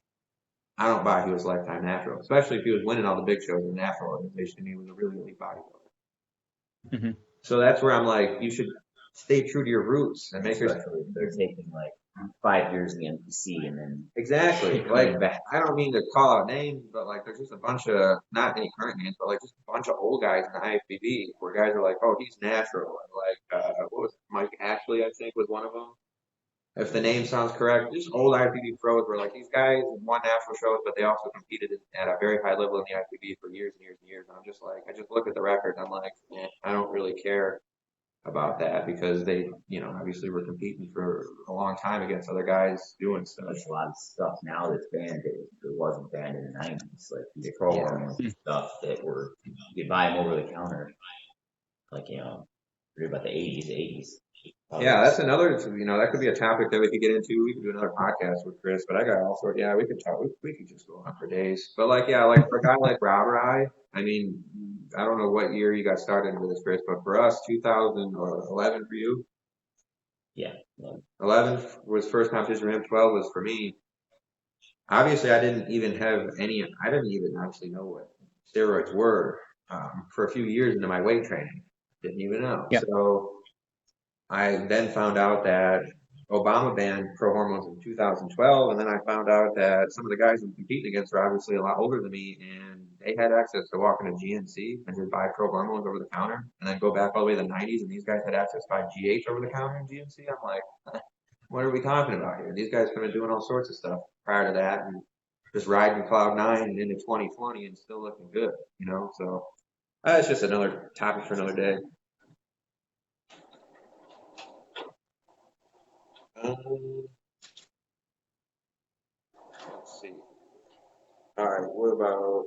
I don't buy he was lifetime natural, especially if he was winning all the big shows in the natural organization and he was a really elite bodybuilder. So that's where I'm like, you should stay true to your roots and make your. They're taking like 5 years in the NPC and then Exactly. Like, I don't mean to call out names, but like, there's just a bunch of, not any current names, but like just a bunch of old guys in the IFBB where guys are like, oh, he's natural. And like, what was it? Mike Ashley, I think, was one of them. If the name sounds correct, just old IFBB pros were like, these guys won national shows, but they also competed at a very high level in the IFBB for years and years and years. And I'm just like, I just look at the record and I'm like, I don't really care about that, because they, you know, obviously were competing for a long time against other guys doing stuff. there's a lot of stuff now that's banned that wasn't banned in the 90s, like these pro hormones and stuff that were, you could buy them over the counter, like, you know, read about the 80s. Yeah, that's another, you know, that could be a topic that we could get into. We could do another podcast with Chris, but I got all sorts. Yeah, we could talk. We could just go on for days. But like, yeah, like for a guy like Rob or I mean, I don't know what year you got started into this, Chris, but for us, 2011 for you. Yeah. 11 was first competition for him. 12 was for me. Obviously, I didn't even actually know what steroids were for a few years into my weight training. Didn't even know. Yep. So I then found out that Obama banned pro hormones in 2012, and then I found out that some of the guys I'm competing against are obviously a lot older than me, and they had access to walk into GNC and just buy pro hormones over the counter, and then go back all the way to the 90s, and these guys had access to buy GH over the counter in GNC. I'm like, what are we talking about here? These guys have been doing all sorts of stuff prior to that, and just riding cloud nine and into 2020 and still looking good, you know? So it's just another topic for another day. Let's see. All right, what about,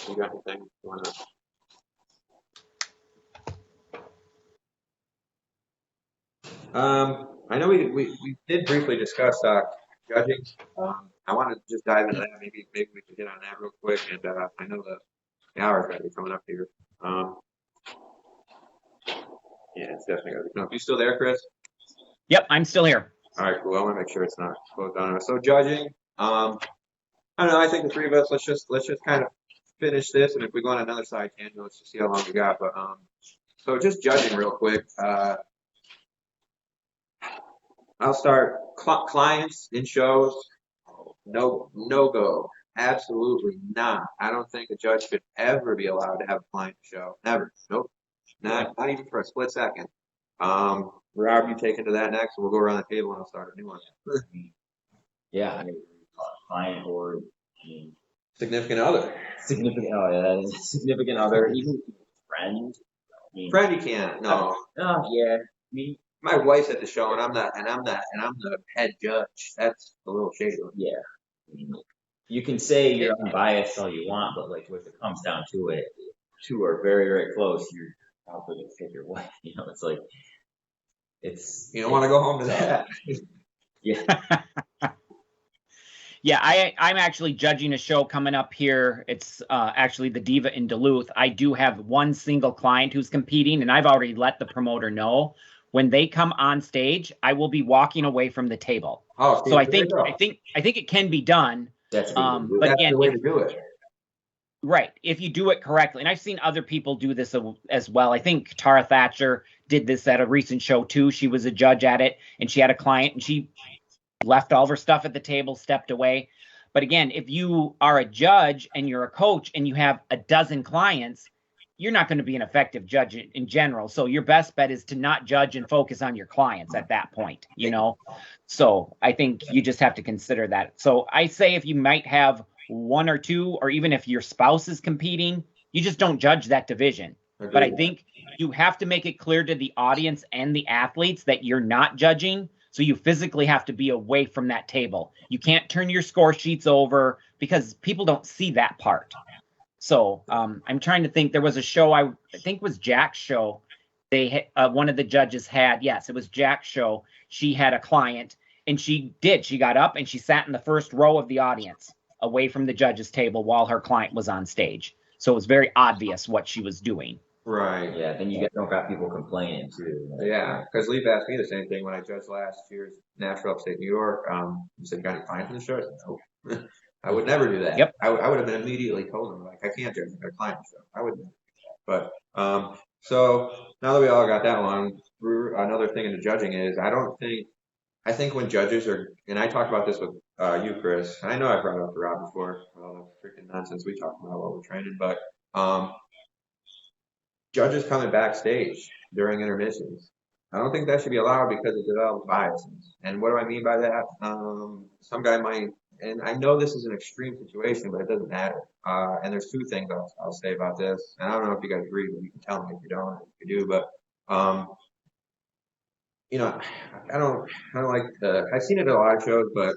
you got anything you want to? I know we did briefly discuss judging. I want to just dive into that. Maybe we could hit on that real quick. And I know the hour's got to be coming up here. Yeah, it's definitely got to be coming up. You still there, Chris? Yep, I'm still here. All right, cool. I want to make sure it's not closed down. So judging, I don't know. I think the three of us, let's just kind of finish this, and if we go on another side tangent, let's just see how long we got. But so just judging real quick. I'll start. Clients in shows, no go. Absolutely not. I don't think a judge should ever be allowed to have a client show. Never. Nope. Not even for a split second. Rob, you take into that next, and we'll go around the table and I'll start a new one. Yeah, I mean, client or significant other. Significant other, even friend. I mean, Friend, you can't. No. oh yeah. I mean, My wife's at the show, and I'm the head judge. That's a little shady. yeah. I mean, you can say you're unbiased all you want, but like when it comes down to it, two are very, very close. You're probably gonna pick your wife. You know, it's like You don't want to go home to that. yeah. Yeah, I'm actually judging a show coming up here. It's actually the Diva in Duluth. I do have one single client who's competing, and I've already let the promoter know when they come on stage, I will be walking away from the table. Oh, so I think it can be done. That's but that's again, the way to do it. Right, if you do it correctly, and I've seen other people do this as well. I think Tara Thatcher did this at a recent show too. She was a judge at it, and she had a client, and she left all of her stuff at the table, stepped away. But again, if you are a judge and you're a coach and you have a dozen clients, you're not going to be an effective judge in general. So your best bet is to not judge and focus on your clients at that point, you know? So I think you just have to consider that. So I say if you might have one or two, or even if your spouse is competing, you just don't judge that division. But I think you have to make it clear to the audience and the athletes that you're not judging. So you physically have to be away from that table. You can't turn your score sheets over because people don't see that part. So I'm trying to think. There was a show, I think it was Jack's show. They one of the judges had, yes, it was Jack's show. She had a client, and she got up and she sat in the first row of the audience away from the judge's table while her client was on stage. So it was very obvious what she was doing. Right. Yeah, then you don't got people complaining too. Yeah, because Leaf asked me the same thing when I judged last year's National Upstate New York. He said, "Got any clients in the show?" I said, "No." I would never do that. Yep. I would have been immediately told them, like, I can't judge their client show. I wouldn't. But so now that we all got that one, another thing in the judging is I think when judges are, and I talked about this with you, Chris. I know I brought it up to Rob before, all the freaking nonsense we talked about while we're training, but judges coming backstage during intermissions. I don't think that should be allowed because it develops biases. And what do I mean by that? Some guy might, and I know this is an extreme situation, but it doesn't matter. And there's two things I'll say about this. And I don't know if you guys agree, but you can tell me if you don't, if you do. But you know, I don't like I've seen it at a lot of shows, but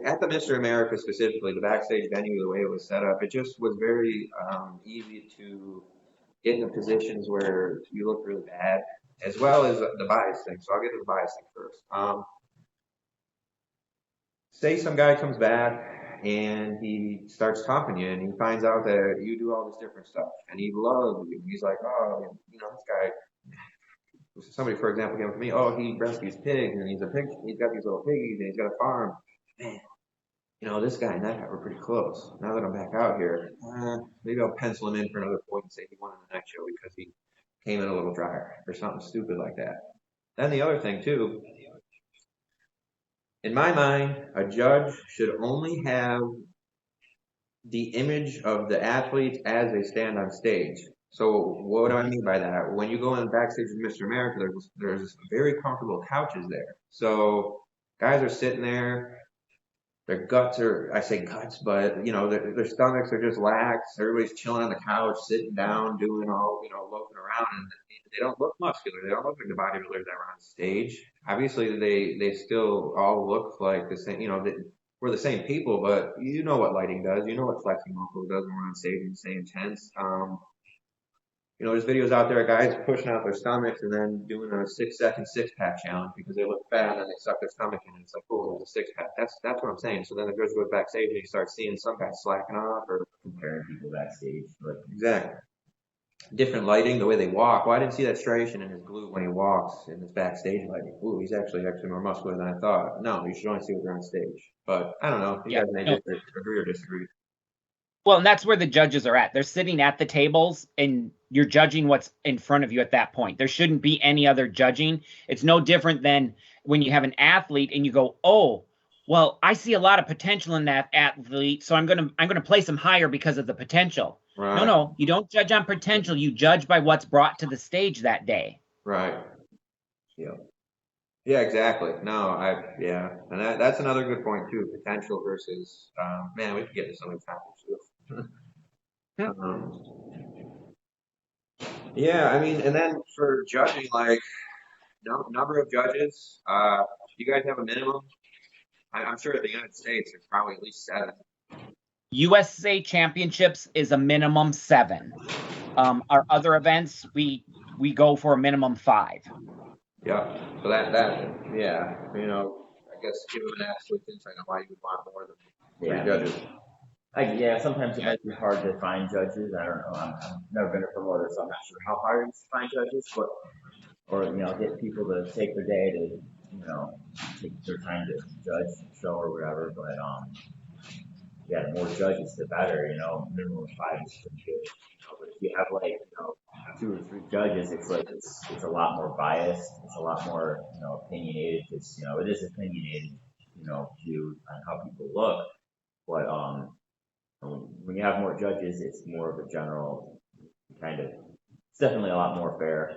at the Mr. America specifically, the backstage venue, the way it was set up, it just was very easy to get into positions where you look really bad, as well as the bias thing. So I'll get to the bias thing first. Say some guy comes back and he starts talking to you, and he finds out that you do all this different stuff, and he loves you. He's like, oh, you know, this guy. Somebody, for example, came up to me. Oh, he rescues pigs, and he's got these little piggies, and he's got a farm. Man, you know, this guy and that guy were pretty close. Now that I'm back out here, maybe I'll pencil him in for another point and say he won in the next show because he came in a little drier or something stupid like that. Then the other thing too, in my mind, a judge should only have the image of the athletes as they stand on stage. So what do I mean by that? When you go in backstage with Mr. America, there's very comfortable couches there. So guys are sitting there. Their guts are, I say guts, but you know, their stomachs are just lax. Everybody's chilling on the couch, sitting down, doing all, you know, loafing around, and they don't look muscular. They don't look like the bodybuilders that were on stage. Obviously, they still all look like the same. You know, we're the same people, but you know what lighting does. You know what flexing muscles does when we're on stage and stay intense. You know, there's videos out there of guys pushing out their stomachs and then doing a 6-second six-pack challenge because they look fat and then they suck their stomach in and it's like, oh, there's a six-pack. That's what I'm saying. So then the judge goes backstage and you start seeing some guys slacking off or comparing people backstage. But exactly. Different lighting, the way they walk. Well, I didn't see that striation in his glute when he walks in this backstage lighting. Ooh, he's actually more muscular than I thought. No, you should only see what they're on stage. But I don't know. You guys may agree or disagree. Well, and that's where the judges are at. They're sitting at the tables and you're judging what's in front of you at that point. There shouldn't be any other judging. It's no different than when you have an athlete and you go, oh, well, I see a lot of potential in that athlete, so I'm gonna place him higher because of the potential. Right. No, you don't judge on potential. You judge by what's brought to the stage that day. Right. Yeah. Yeah, exactly. No, and that's another good point too. Potential versus, man, we could get into so many topics too. Yeah, I mean, and then for judging, like number of judges, you guys have a minimum? I'm sure at the United States there's probably at least 7. USA Championships is a minimum 7. Our other events, we go for a minimum 5. Yeah. So yeah, you know, I guess give them an absolute insight on why you would want more than 3 judges. Yeah, sometimes it might be hard to find judges. I don't know. I've never been a promoter, so I'm not sure how hard it is to find judges, but or get people to take their day to take their time to judge the show or whatever. But yeah, the more judges, the better. Minimum of 5 is pretty good. But if you have like 2 or 3 judges, it's like it's a lot more biased. It's a lot more opinionated. Because it is opinionated. View on how people look, but when you have more judges, it's more of a general kind of. It's definitely a lot more fair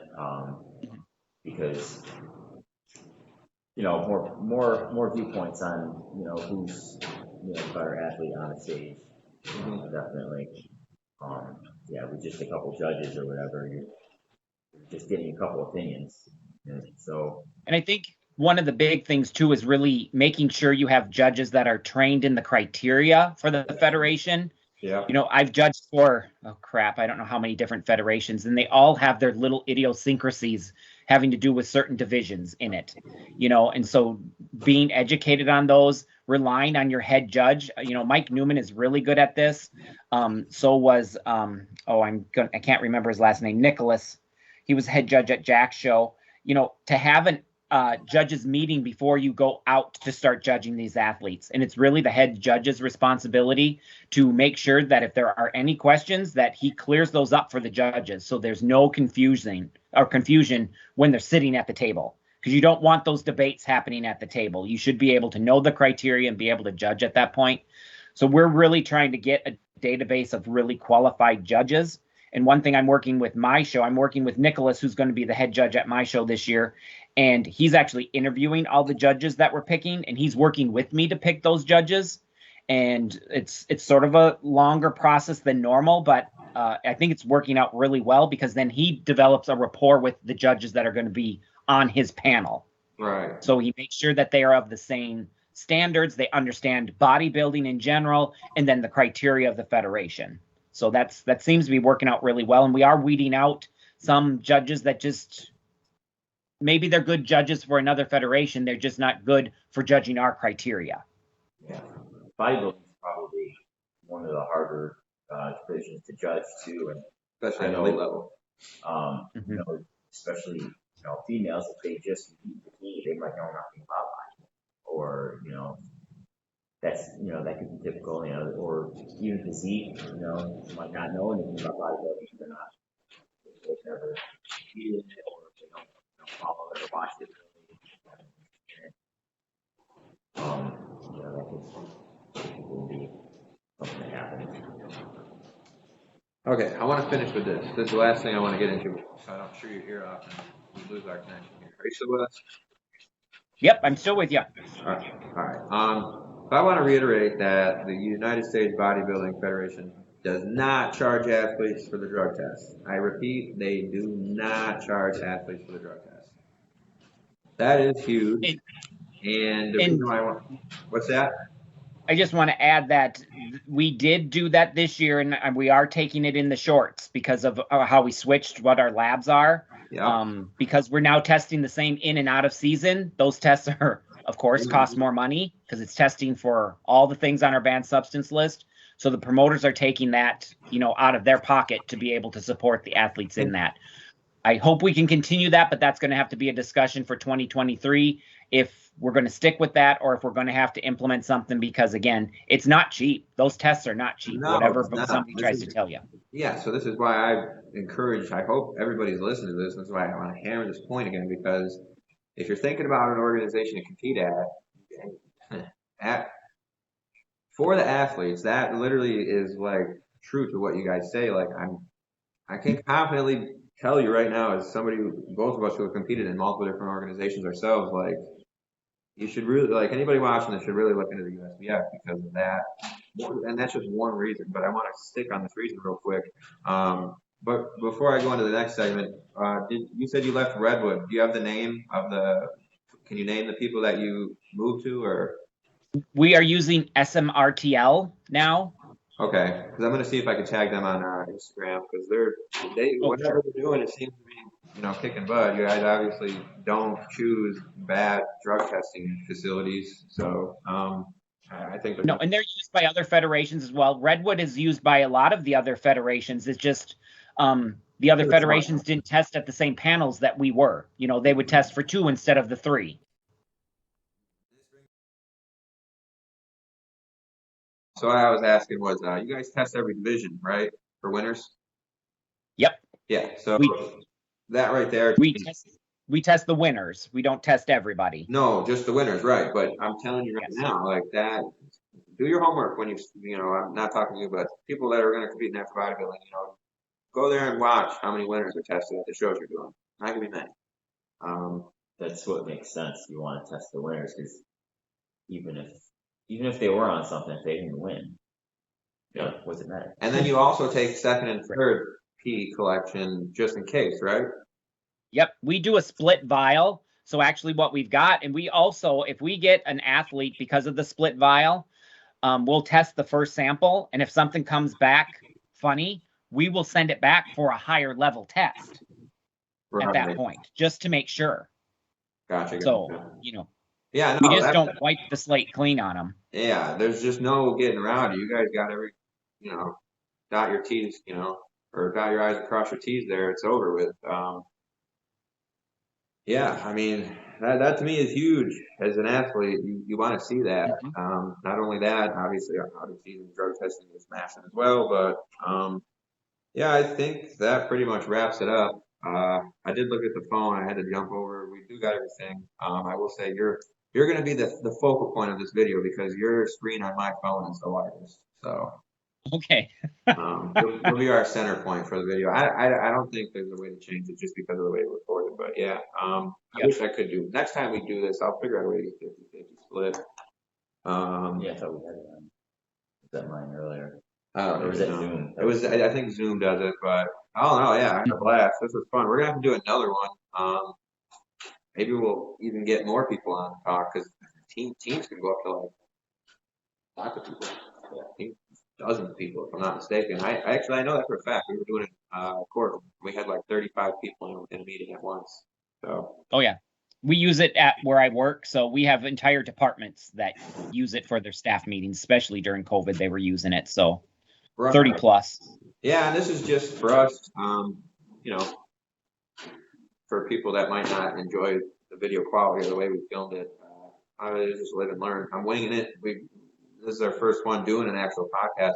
because more viewpoints on who's the better athlete on the stage. Definitely. Yeah, with just a couple judges or whatever, you're just getting a couple opinions. And I think one of the big things too is really making sure you have judges that are trained in the criteria for the federation. Yeah. I've judged for, oh crap, I don't know how many different federations, and they all have their little idiosyncrasies having to do with certain divisions in it. And so being educated on those, relying on your head judge. Mike Newman is really good at this. So was I can't remember his last name, Nicholas. He was head judge at Jack's show. To have an judges meeting before you go out to start judging these athletes. And it's really the head judge's responsibility to make sure that if there are any questions that he clears those up for the judges. So there's no confusion when they're sitting at the table, because you don't want those debates happening at the table. You should be able to know the criteria and be able to judge at that point. So we're really trying to get a database of really qualified judges. And one thing I'm working with my show, I'm working with Nicholas, who's going to be the head judge at my show this year. And he's actually interviewing all the judges that we're picking, and he's working with me to pick those judges. And it's sort of a longer process than normal, but I think it's working out really well, because then he develops a rapport with the judges that are going to be on his panel. Right. So he makes sure that they are of the same standards, they understand bodybuilding in general, and then the criteria of the federation. So that seems to be working out really well. And we are weeding out some judges that just, maybe they're good judges for another federation, they're just not good for judging our criteria. Yeah, bodybuilding is probably one of the harder divisions to judge too, and especially at the elite level. Especially females, if they just compete bikini, they might know nothing about bodybuilding, or that could be typical, or even physique, might not know anything about bodybuilding. They've never competed in it, or they don't follow it or watch it. That could be something that happens. Okay, I want to finish with this. This is the last thing I want to get into, so I don't shoot your ear off and we lose our connection here. Are you still with us? Yep, I'm still with you. All right. But I want to reiterate that the United States Bodybuilding Federation does not charge athletes for the drug test. I repeat, they do not charge athletes for the drug test. That is huge. And the reason why I want, what's that? I just want to add that we did do that this year, and we are taking it in the shorts because of how we switched what our labs are. Yeah. Because we're now testing the same in and out of season. Those tests are, of course, cost more money because it's testing for all the things on our banned substance list. So the promoters are taking that, out of their pocket to be able to support the athletes in that. I hope we can continue that, but that's going to have to be a discussion for 2023 if we're going to stick with that, or if we're going to have to implement something, because again, it's not cheap. Those tests are not cheap, whatever somebody tries to tell you. Yeah, so this is why I hope everybody's listening to this. This is why I want to hammer this point again, because if you're thinking about an organization to compete at for the athletes, that literally is like true to what you guys say. Like I can confidently tell you right now, as somebody, both of us who have competed in multiple different organizations ourselves, like you should really, like anybody watching this should really look into the USBF because of that. And that's just one reason, but I want to stick on this reason real quick. but before I go into the next segment, you said you left Redwood? Do you have the name of the? Can you name the people that you moved to, or? We are using SMRTL now. Okay, because I'm gonna see if I can tag them on Instagram because they Oh, whatever sure. they're doing, it seems to be kicking butt. You guys obviously don't choose bad drug testing facilities, so I think they're No, and they're used by other federations as well. Redwood is used by a lot of the other federations. It's just the other federations didn't test at the same panels that we were. They would test for 2 instead of the 3. So what I was asking was, you guys test every division, right, for winners? Yep. Yeah. So We that right there. we test the winners. We don't test everybody. No, just the winners, right? But I'm telling you right now, like that. Do your homework when I'm not talking to you, but people that are going to compete in natural bodybuilding, go there and watch how many winners are tested at the shows you're doing. Not gonna be many. That's what makes sense. You want to test the winners because even if they were on something, if they didn't win, what's it matter? And then you also take second and third P collection just in case, right? Yep. We do a split vial. So actually what we've got, and we also, if we get an athlete because of the split vial, we'll test the first sample. And if something comes back funny, we will send it back for a higher level test at that point, just to make sure. Gotcha. So, yeah, we just don't wipe the slate clean on them. Yeah, there's just no getting around it. You guys got dot your T's, or dot your I's and cross your T's there. It's over with. Yeah, I mean, that to me is huge as an athlete. You want to see that. Not only that, obviously drug testing is massive as well, but yeah, I think that pretty much wraps it up. I did look at the phone. I had to jump over. We do got everything. I will say you're going to be the focal point of this video because your screen on my phone is the largest. So okay, you'll be our center point for the video. I don't think there's a way to change it just because of the way it recorded. But yeah, I wish I could do. Next time we do this, I'll figure out a way to get 50-50 split. Yeah, I thought we had it on. Was that mine earlier? Or was it Zoom? It was. I think Zoom does it, but I don't know. Yeah, I had a blast. This was fun. We're gonna have to do another one. Maybe we'll even get more people on to talk because teams can go up to like lots of people. Yeah, dozens of people, if I'm not mistaken. I know that for a fact. We were doing it court. We had like 35 people in a meeting at once. So. Oh yeah, we use it at where I work. So we have entire departments that use it for their staff meetings, especially during COVID. They were using it. So 30 plus. Yeah, and this is just for us. For people that might not enjoy the video quality or the way we filmed it. I just live and learn. I'm winging it. This is our first one doing an actual podcast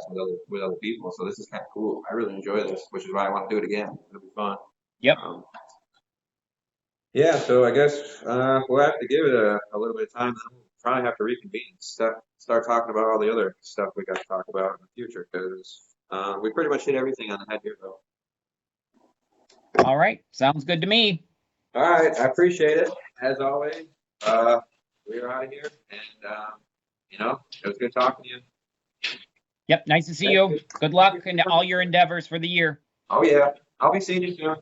with other people, so this is kind of cool. I really enjoy this, which is why I want to do it again. It'll be fun. Yep. Yeah, so I guess we'll have to give it a little bit of time. Then we'll probably have to reconvene, start talking about all the other stuff we got to talk about in the future, because we pretty much hit everything on the head here, though. All right, sounds good to me. All right, I appreciate it as always. We are out of here, and it was good talking to you. Yep, nice to see you. Good luck in all your endeavors for the year. Oh yeah, I'll be seeing you soon.